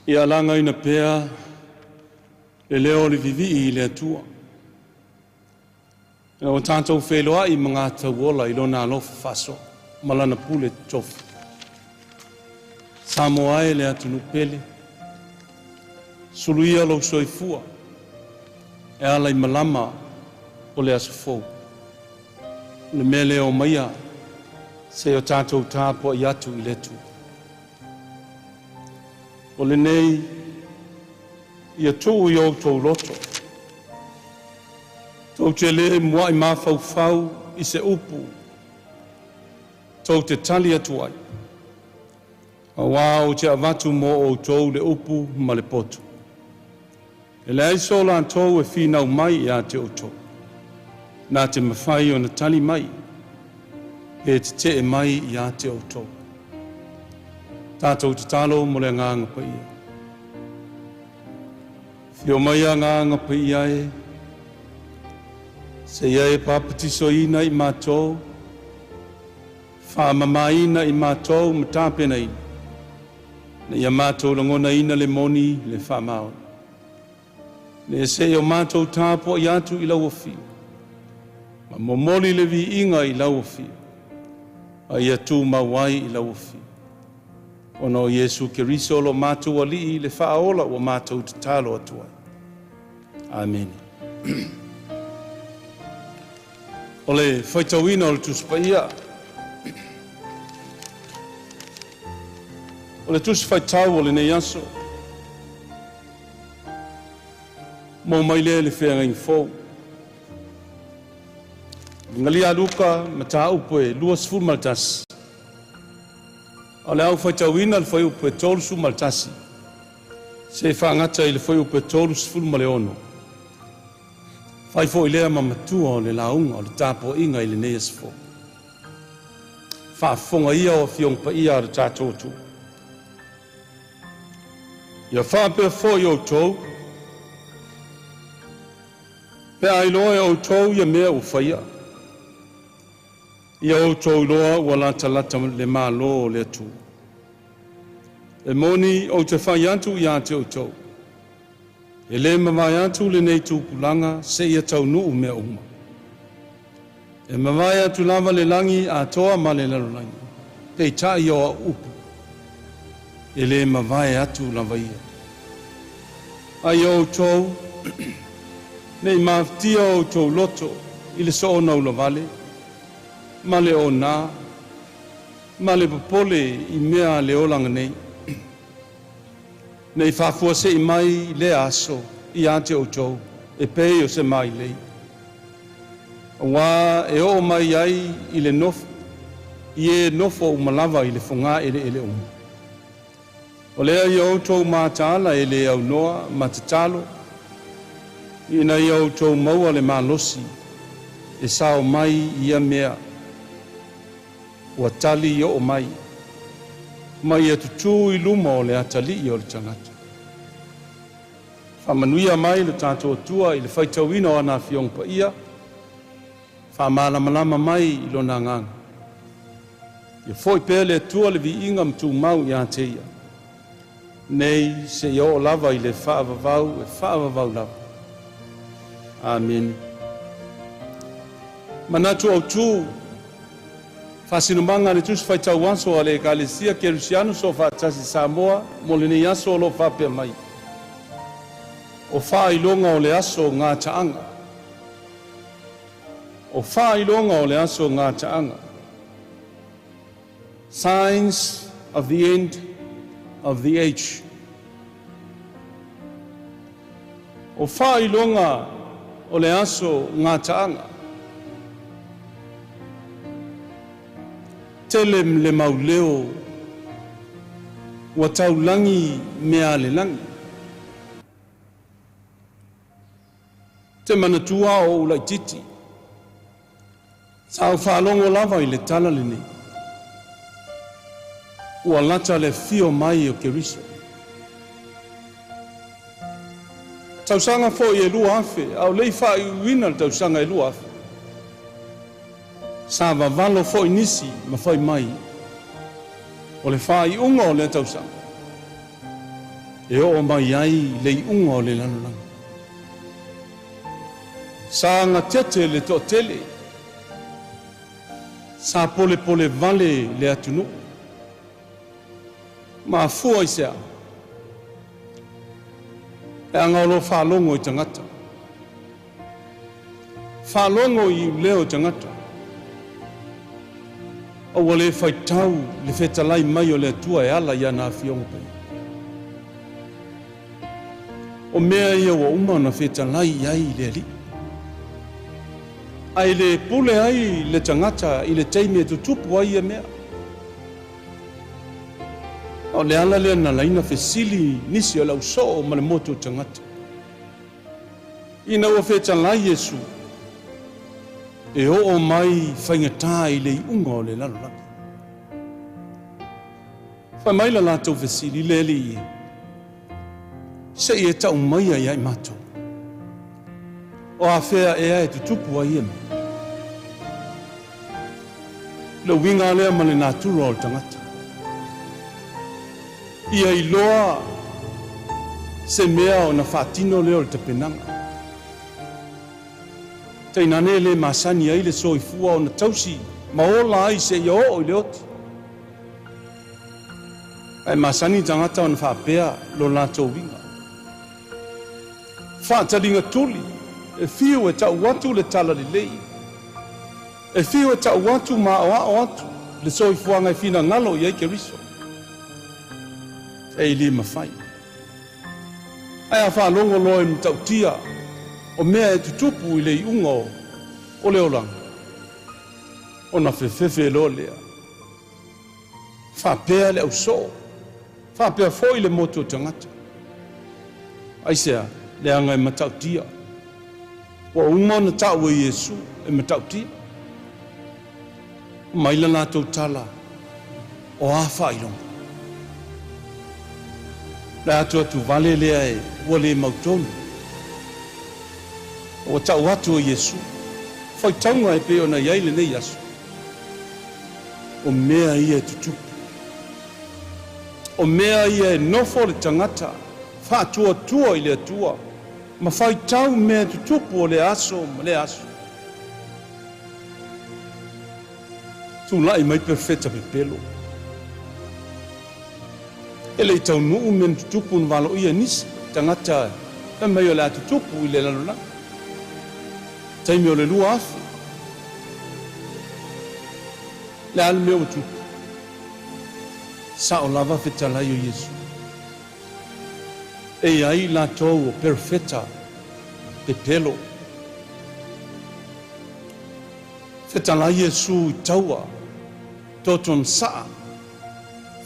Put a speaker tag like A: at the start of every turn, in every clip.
A: Ia langa ina pea le leo le vivi i le atua. O tātou wheloa i mga tauola i lona alofa faso, malana pule tofu. Samoa e le atunu pele, suluia lo soifua, e ala i malama o le asofou. Le mele o maia, se o tātou tāpua i atu i letu. O le nei, ia tū i o tō loto. Tō te le mua i mawhau i se upu. Tō te tali atu ai. A wā o te avatu mo o tō le upu ma le potu. E le aisola an tō e whinau mai i a te o tō. Nā te mawhai o na tali mai. E te e mai i a te o tō. Tātou te talo mo le nganga pa ia. Whio mai a nganga pa ia e. Se ia e papatiso ina i mātou. Whamamaina i mātou matāpena ina. Na ia mātou langona ina le moni le whamao. Ne se o mātou tāpua i atu i lau o whio. Ma momoli le vi inga i lau o whio. A ia tū mawai i lau o whio. Ono Yesu Keriso lo mātou ali le whaola o mātou te talo atua. Amen. Ole whaitawina o le tuspaia. Ole tuswhaitau o le nei aso. Mo mai le whenga i fōu. Ngali a luka mata upe luas fu maltas. Ole au whaitawina le whai upe tolu su maltasi. Se whaangata i le whai upe tolu su fu maleono. Whai fo i lea mamatua o le launga o le tāpo inga i le neas fo. Whaafonga ia o fiong pa ia le tātotu. Ia whaapea fo i o tau. Pe ailoa o tau ia mea o whaia. Ia o tau loa ua lata lata le mālo o le atu. E moni o te whai atu i ate o tau. E le mawai atu le nei tūpulanga se ia tau nuu mea uma. E mawai atu lava le langi a toa ma le larolangi. Pei tai o a upu. E le mawai atu lava ia. Ai o tau, nei maftia o tau loto i le so nau la vale. Ma le o nā, ma le popole i mea le olanga nei. Nei whafua se i mai le aso i ate o tau, e pei o se mai lei. Wā e o mai ai i le nofo, i e nofo o malawa i le whunga ele umu. O lea i au tau mātāla e le au noa matatalo, i na i au tau maua le mālosi, e sao mai ia mea, ua tali i o mai, mai e tutu i luma o le atali i o le tangata. Whamanuia mai le tātou atua i le whaitawina o ana fiong pa ia, whamalamalama mai i lona nganga. Ia foi pēr le atua le vi inga mtu mau i ate ia. Nei se i o lava i le whaavavau e whaavavau lava. Amen. Manatu au tū, whasinumanga le tusi whaitau wanso a le Kalesia Kerusiano so whaatasi Samoa, mo le nei aso lo whapea mai. O whailonga o le aso ngā taanga. O whailonga o le aso ngā taanga. Signs of the end of the age. O whailonga o le aso ngā taanga. Telem le mauleo wa taulangi mea le langi. Te manatua o ulai titi. Sao whalongo lava i le tala le nei. Ua lata le fio mai o Keriso. Tausanga fo i e lua afe, au lei wha i uina le tausanga e lua afe. Sa vavalo fo i nisi ma fai mai. O le wha i unga o le tausanga. e o mai ai le unga o le lana. Sa nga tete le to tele, sa pole pole vale le atunu, ma fua i sea, e anga lo whalongo i tangata. Whalongo i leo tangata. O wale whaitau le whetalai mai o le atua e ala ia nā whiongo pai. O mea ia wa uma na whetalai ai le ali. Ai le pule ai le tangata i le teime tutupu ai e mea. O le ala le na laina whesili nisi o lau so ma le moto tangata. Ina wa whetalai Yesu. E o mai whaingatā i le unga o le lalolaka. Whai mai la lātou whesili le li e. Se i e tau mai ai ai mātou. O a whea e ai tutupu ai e me. Le winga lea ma le nātura o le tangata. Ia i loa se mea o na whātino leo le tapenanga. Tainane le masani ai le soifua o na tausi maola ai se ia o i le oti. Ai masani tangata o na whapea lo lātou winga. Whātaringa tuli e whiu e tau watu le tala le lei. E whiu e tau watu ma o atu le soifua ngai whina ngalo i aike riso. E li mawhai. Ai a whalongo loe mtau tia o mea e tutupu i le unga o le olanga. O na whewhewe lo lea. Whapea le au so. Whapea foi le moto tangata. Aisea, le anga e matau tia. Wa uma na tau e Yesu e matau tia. Maila nātou tala o a whailonga. Le atu atu vale lea e ua le mautonu. O tau atu o Yesu. Whai taunga e peo na iaile nei asu. O mea ia e tutupu. O mea ia e nofo le tangata. Whātua tua i le atua. Ma whai tau mea tutupu o le aso ma le aso. Tu lai mai perfeta pe pelo. Ele i tau nuu men tutupu nwalo ia nisi. Tangata e mai o le tutupu i le lalona. Taimi o le lua afu. Le alu mea o tupu. Sa o lava whetalai o Yesu. E ai la tau o perfeta pe pelo. Whetalai Yesu i taua. Toton saa.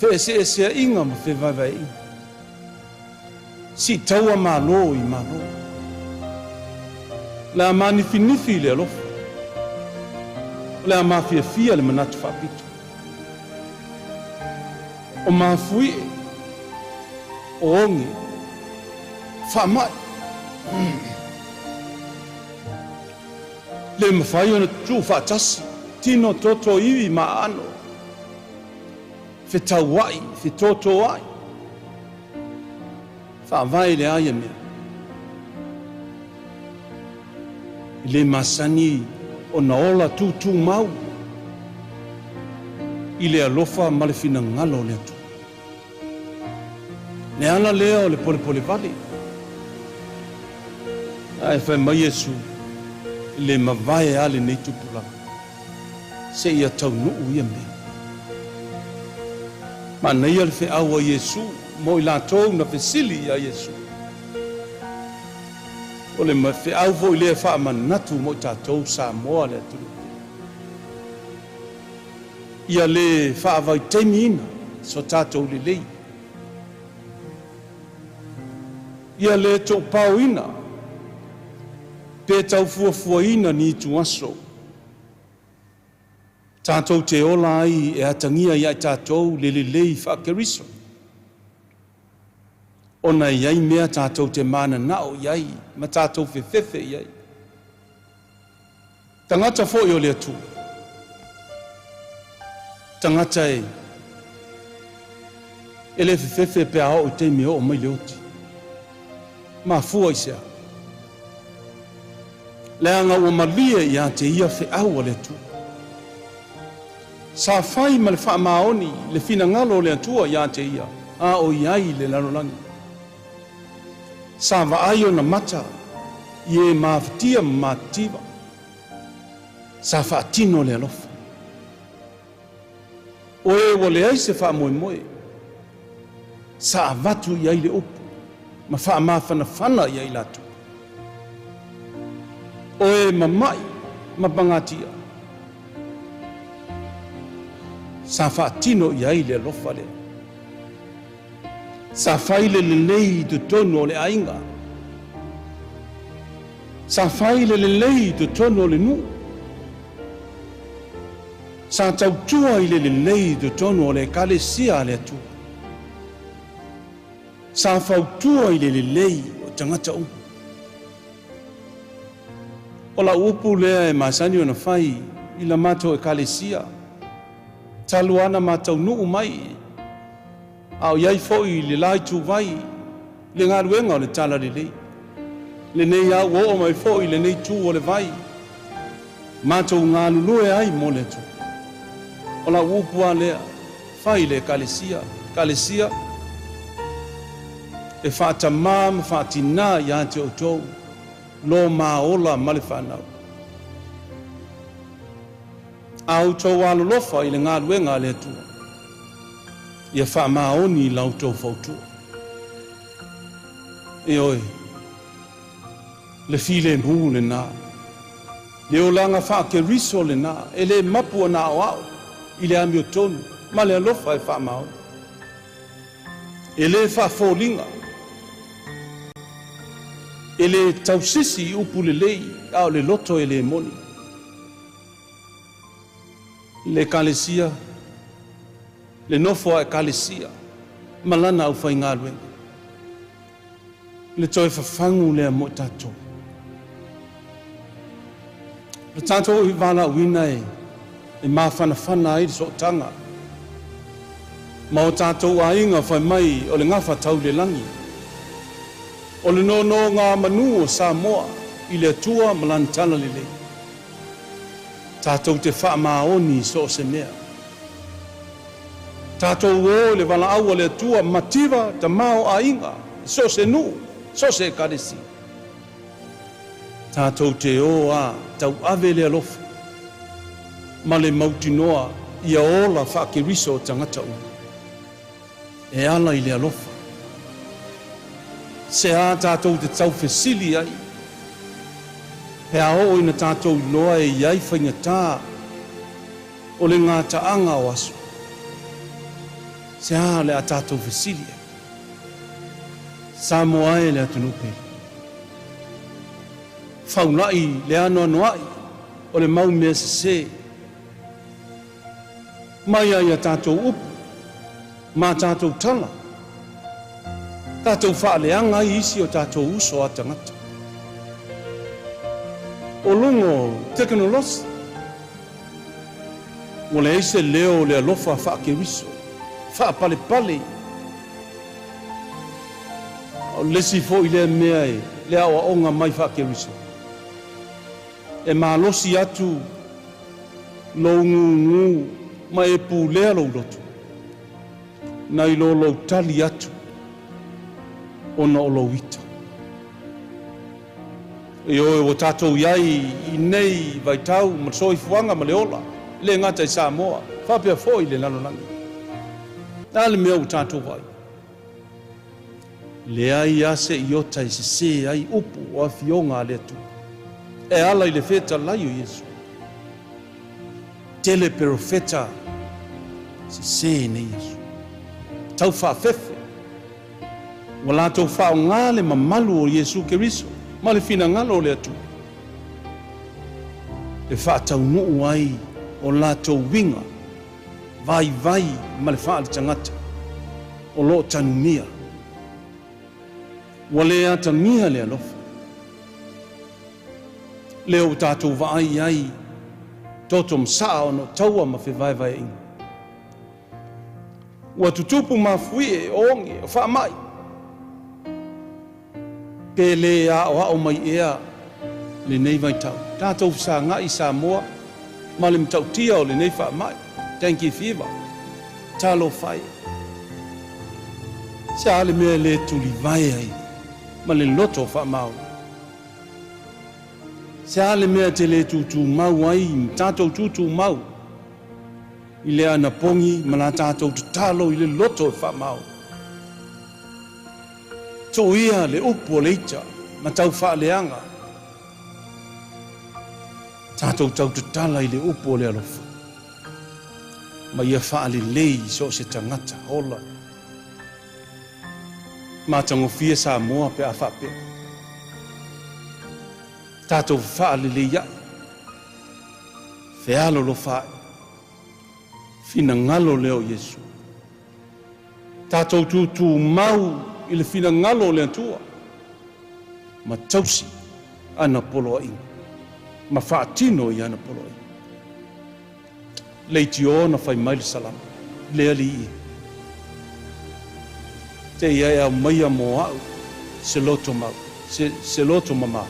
A: Whese e sea inga ma whewaiwai inga. Si taua malo i malo. La manifinifi le alofa. La mafia le manatu whapito. O mafui o ongi whamai. Le mawhai ona tu whatasi. Tino toto iwi ma ano. Whetau wai, whetoto wai. Whawai le aia mea. Le masani o na ola tu mau. I le alofa ma le fina ngalo le atu. Le ana lea o le pole vale. Ai whai mai Yesu. Le mawai ale nei tupulanga. Se ia tau nuu ia mea. Ma nei al fe awa Yesu. Mo i lātou na whesili a Yesu. O le mawhi au fo i lea wha manatu mo i tātou sa moa le aturu. Ia le wha avai teimi ina so tātou le lei. Ia le tō pau ina pe tau fuafua ina ni tu aso. Tātou te ola ai e atangia iai tātou le lei whakeriso. Ona iai mea tātou te mana nao iai, ma tātou whewhewe iai. Tangata fo i o le atu. Tangata ele fefe pe ao te mi o mai leoti ma fu isa le anga o malia ia te ia fe au le tu sa fai mal fa maoni le fina ngalo le tua ia te ia a o iai le lanolangi sa va ayo na mata ye maftia mativa sa fa tino le alofa oe wole ai se fa moe moe sa avatu iai le upu ma fa mafana fana iai latu oe mamai ma bangatia sa fa tino iai le alofa le sa faile le lei tu tono le ainga sa faile le lei tu tono le nu sa tautua ile le lei tu tono le kalesia le tu sa fautua ile le lei o tangata u ola upu le e masani ona fai ila mato e kalesia taluana matau nu mai au iai foi le lai tu vai le ngā ruenga o le tala le lei le nei au o mai foi le nei tu o le vai mātou ngā lulue ai mo le tu o la upua lea fai le kalesia e whaata māma whaatina i ate o tau lo maola ma le whanau au tau alolofa i le ngā ruenga le tua ia wha maoni lau tau fautua. E oi, le file mhu le nā. Le o langa wha ke riso le nā, e le mapua nā o au, i le ami o tonu, ma le alofa e wha maoni. E le wha fōlinga, e le tausisi i upu le lei, au le loto e le moni. Le kalesia, le nofo e kalesia malana au fai ngā luenga le toi whawhangu lea mo tatou le tatou i wala uina e mawhanawhana i so tanga ma o tatou a inga whai mai o le ngafa tau le langi o le no ngā manu o Samoa i le tua malantana le le tatou te wha maoni so se mea tatou o le wala au le tua mativa ta mao a inga so se nu so se kadesi tatou te o a tau ave le alofa ma le mautinoa ia ola whakiriso tangata u e ala i le alofa se a tatou te tau fesili ai he a o ina tatou loa e iai whaingatā o le ngā taanga o asu se a le a tatou fesili sa moa e le atunupe faunai le ano anuai o le mau mea se mai ai a tatou upu ma tatou tala tatou whaaleanga i isi o tatou uso a tangata o lungo teknolosi o le eise leo le alofa whaakeriso pale pale o lesi fo i le mea e le awa onga mai whakeriso e malosi atu lo ngu mai e pu lea lo rotu nai lo tali atu ona o lo wita e o tatou iai i nei vai tau ma soi fuanga ma le ola le ngata i Samoa whapea fo i le lanolangi ale mea o tatou vai le ai ase i ota i se ai upu o afionga le tu e ala i le feta laio Yesu tele profeta se ne Yesu tau whaafefe wala tau whaongale ma malu o Yesu Keriso ma le fina ngalo le atu e whaatau nuu ai o lātou winga vai ma le whaale tangata o lo tanumia wale atania le alofa leo tātou vaai ai toto msaa ono taua ma whewaiwai inga ua tutupu mafui e ongi o whaamai. Ke le a o mai ea le nei vai tau. Tātou sa ngai sa moa, ma le mtau tia o le nei whaamai. Thank you fiva. Talo whai. Sa le mea le tuli vai ai, ma le loto whaamau. Sa le mea te le tutu mau ai, tātou tutu mau. I le ana pongi, ma la tātou te talo i le loto e whaamau. Tō ia le upo le ita, ma tau whaaleanga. Tātou tau te tala i le upo le alofa. Ma ia whaale lei so se tangata hola. Ma tangofia sa moa pe a whape. Tātou whaale le ia. Whialo lo whae. Fina ngalo leo Yesu. Tātou tutu mau i le fina ngalo le atua. Ma tausi ana polo inga. Ma whaatino i ana polo inga. Leiti o na whai maile salama. Lea li i. Te ia au maia mo au. Se loto mau. Se loto mama.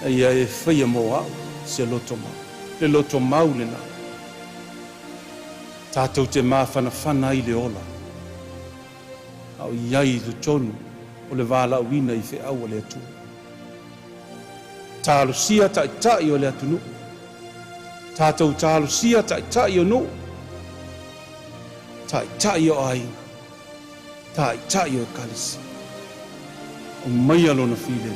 A: Ia e whaia mo au. Se loto mau. Le loto mau le na. Tātou te mawhana i le ola. Au iai le tonu o le wala uina i whi au o le atu. Tālu sia tai o le atu nu. Tātou tālu sia tai o nu. Tai o ai. Tai o kalisi. O mai alo na while.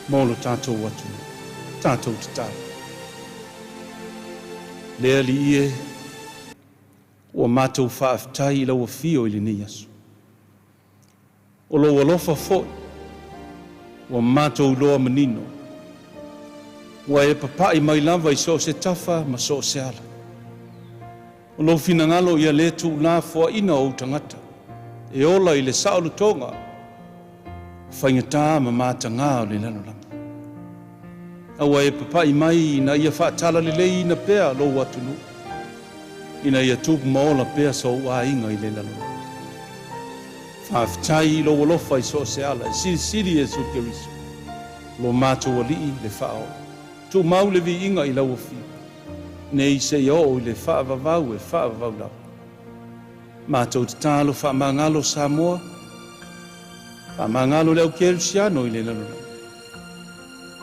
A: Molo tātou atu. Tātou te tālu. Lea li ie. Ua mātou whaaftai lau a fio i le nei asu. O lo alofa foi. Ua mātou loa manino. Ua e papai mai lava i so se tafa ma so se ala. O lo finangalo ia le tu la fua ina o tangata. E ola i le saolu tonga. Whaingata ma mātanga o le lano langa. Aua e papai mai na ia whaatala le lei ina pea lo watunu. Ina ia tupu maola pea so ua inga i le lalo. Whaaftai lo walofa i so se ala, siri e su ke riso. Lo mātou alii le whao. Tu mau le vi inga i lau afi. Nei se i o i le whaavavau e whaavavau lau. Mātou te tālo whaamangalo Samoa. Whaamangalo leo Kerusiano i le lalo.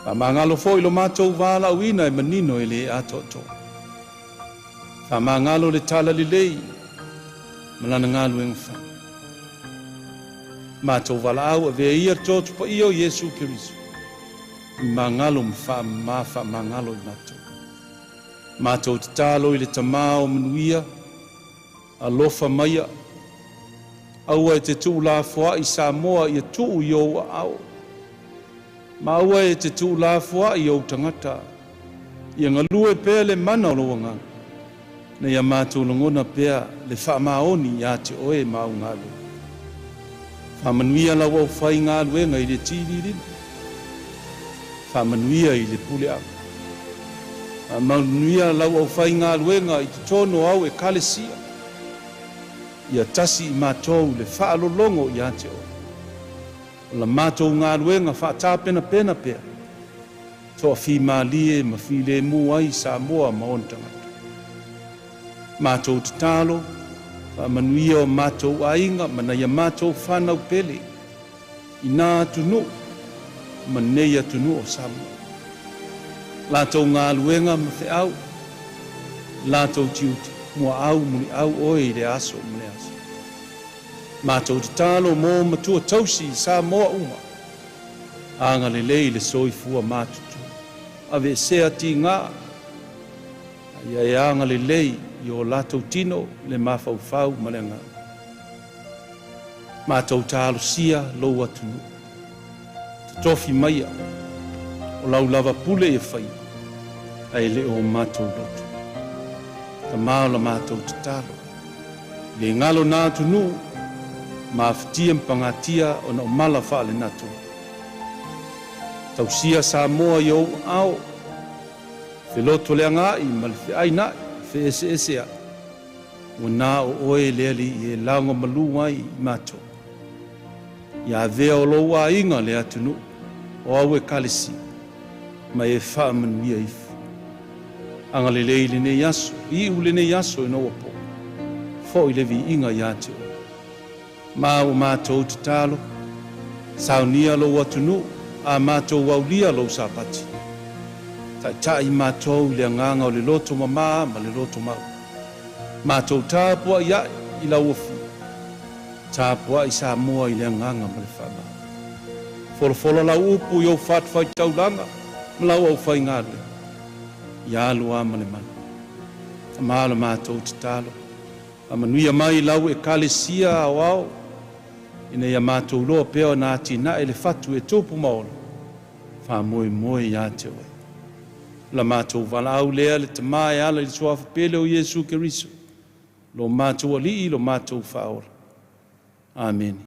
A: Whaamangalo fo i lo mātou wala uina e manino i le atoto. Whamangalo le tala li lei, malana ngalu e ngawha. Mātou wala au a vea ia tōtu pa i o Yesu Kirisu. I mangalo mwha mangalo i mātou. Mātou te tālo i le tamao manuia, a lofa maia. Aua e te tuu la fua i Samoa i a tuu i o au. Ma aua e te tuu la fua i o tangata. I a ngalue pēle mana o loa ngang. Na ia mātou longona pea le whaamaoni i ate oe mau ngālu. Whamanuia lau au whai ngālu e ngai le tiri rina. Whamanuia i le pule au. Whamanuia lau au whai ngālu e ngai te tono au e kalesia. Ia tasi i mātou le whaalolongo i ate oe. O la mātou ngālu e ngai whaatapena pena pea. Toa whi mālie ma whi le mua i Samoa maontanga. Mātou te tālo, whaamanuia o mātou ainga, mana ia mātou whanau pele. I nā atunu, manei atunu o Samoa. Lātou ngā luenga ma whi au, lātou tiuti, mua au muni au oe i le aso mune aso. Mātou te tālo mō matua tausi i Samoa uma. Anga le lei le soifua mātutu. Ave sea ti ngā. Ia e anga le lei i o lātou tino le mawhauwhau malenga. Mātou tālo sia lou atunu. Te tofi maia o lau lava pule e whai. Ai le o mātou lotu. Ka māola mātou te tālo. Le ngalo nā tunu, mawhitia mpangatia o na o mala whaale natu. Tau sia Samoa i au au. Whiloto le anga i malifi ai nai, whi ese a. wana o oe leali e launga malunga I mato. Ia vea o lo wa inga le atunu o awe kalisi ma e wha manuia ifu. Anga le leili ne yaso, I ule ne yaso no wapo. Fo I levi inga yate o. Ma o mato te talo, saunia lo watunu, a mato waulia lo sapati. Tai mato le nganga o le loto mama ma le loto mau. Mato tapua ia I la uafu. Tapua I sa mua I le nganga ma le whama. Folo la upu I o whatwhai taulanga, ma lau au whai ngale. Ia lua ma le mana. Amalo mato te talo. A manuia mai lau e kalesia au au. Ina ia mato loa peo na ati na ele fatu e topu maola. Wha moe ia te oe. La mato vala au lea le tamae ala I suafu pele o Yesu Keriso. Lo mato ali lo mato whaora. Amen.